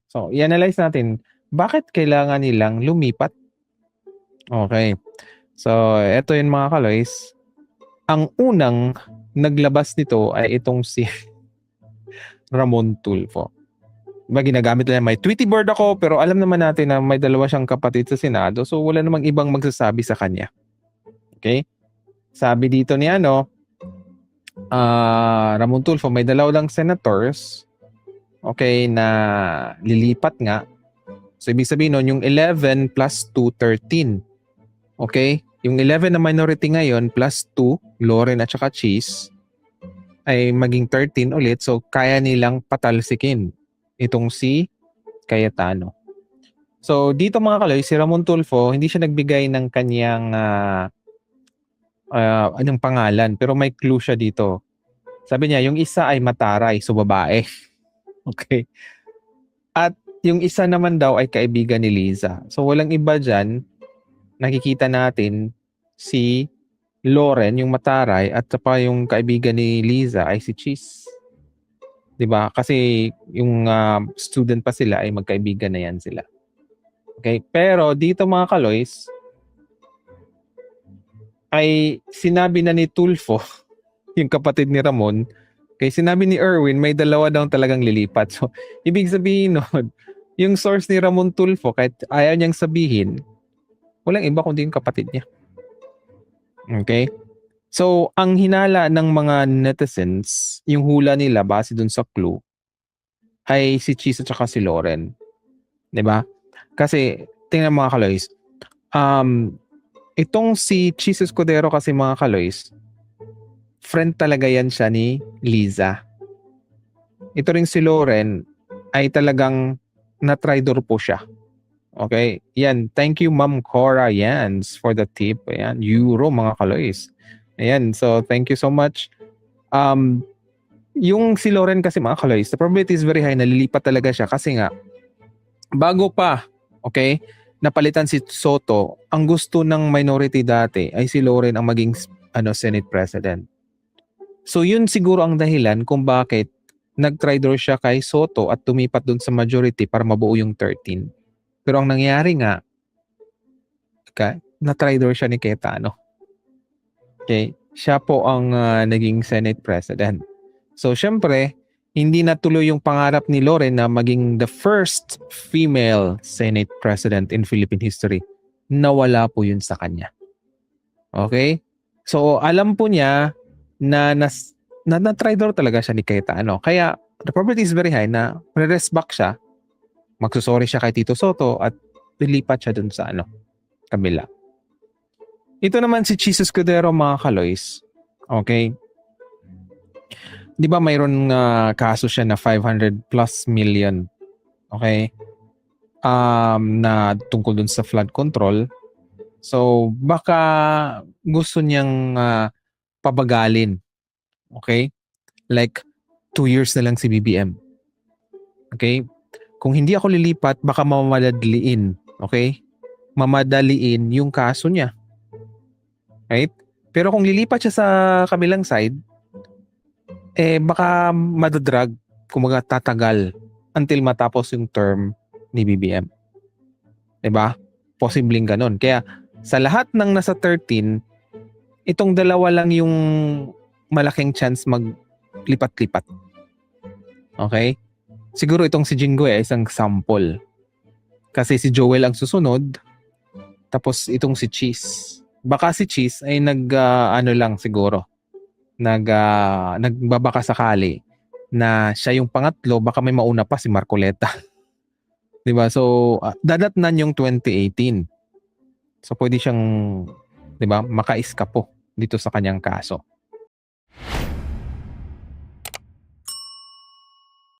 So, i-analyze natin, bakit kailangan nilang lumipat? Okay. So, eto yun mga kaloys. Ang unang naglabas nito ay itong si Ramon Tulfo. Ginagamit nila, may Tweety bird ako, pero alam naman natin na may dalawa siyang kapatid sa Senado, so wala namang ibang magsasabi sa kanya. Okay? Sabi dito ni Ramon Tulfo, may dalawang senators, okay, na lilipat nga. So, ibig sabihin nun, yung 11 plus 2, 13. Okay? Yung 11 na minority ngayon plus 2, Loren at saka Cheese, ay maging 13 ulit. So, kaya nilang patalsikin itong si Cayetano. So, dito mga kaloy, si Ramon Tulfo, hindi siya nagbigay ng kanyang anong pangalan, pero may clue siya dito. Sabi niya, yung isa ay mataray, so babae. Okay. At yung isa naman daw ay kaibigan ni Liza. So, walang iba dyan. Nakikita natin si Loren, yung mataray, at saka yung kaibigan ni Liza ay si Cheese. 'Di ba? Kasi yung student pa sila ay magkaibigan na yan sila. Okay? Pero dito mga kaloys, ay sinabi na ni Tulfo, yung kapatid ni Ramon, kaya sinabi ni Erwin, may dalawa daw talagang lilipat. So, ibig sabihin nun, yung source ni Ramon Tulfo, kahit ayaw niyang sabihin, walang iba kundi yung kapatid niya. Okay? So, ang hinala ng mga netizens, yung hula nila base dun sa clue, ay si Cheese at saka si Loren. 'Di ba? Kasi, tingnan mga kaloys, itong si Cheese Escudero kasi mga kaloys, friend talaga yan siya ni Liza. Ito ring si Loren ay talagang na-tridor po siya. Okay? Yan. Thank you, Ma'am Cora Yans, for the tip. Ayan. Euro, mga kaloys. Ayan. So, thank you so much. Yung si Loren kasi mga kaloys, the probability is very high na lilipat talaga siya kasi nga, bago pa, okay, napalitan si Soto, ang gusto ng minority dati ay si Loren ang maging Senate President. So yun siguro ang dahilan kung bakit nag-tridor siya kay Soto at tumipat dun sa majority para mabuo yung 13. Pero ang nangyari nga, okay, na-tridor siya ni Cayetano. Okay, siya po ang naging Senate President. So syempre, hindi natuloy yung pangarap ni Loren na maging the first female Senate President in Philippine history. Nawala po yun sa kanya. Okay? So alam po niya na na-tridor talaga siya ni Cayetano. Kaya the probability is very high na re-rest back siya, magsusorry siya kay Tito Soto at lilipat siya dun sa kabila. Ito naman si Cheese Escudero mga kaloys. Okay? Di ba mayroon kaso siya na 500 plus million, okay, na tungkol dun sa flood control. So baka gusto niyang pabagalin, okay, like 2 years na lang si BBM. Okay, kung hindi ako lilipat baka mamadaliin, okay, mamadaliin yung kaso niya, right? Pero kung lilipat siya sa kabilang side, baka madadrag, kumaga tatagal until matapos yung term ni BBM. Diba? Posibleng ganun. Kaya sa lahat ng nasa 13, itong dalawa lang yung malaking chance maglipat-lipat. Okay? Siguro itong si Jinggo ay isang sample. Kasi si Joel ang susunod, tapos itong si Cheese. Baka si Cheese ay lang siguro, nagbabaka sakali na siya yung pangatlo, baka may mauna pa si Marcoleta. 'Di ba? So dadatnan yung 2018. So pwede siyang, 'di ba, makaiskapo dito sa kanyang kaso.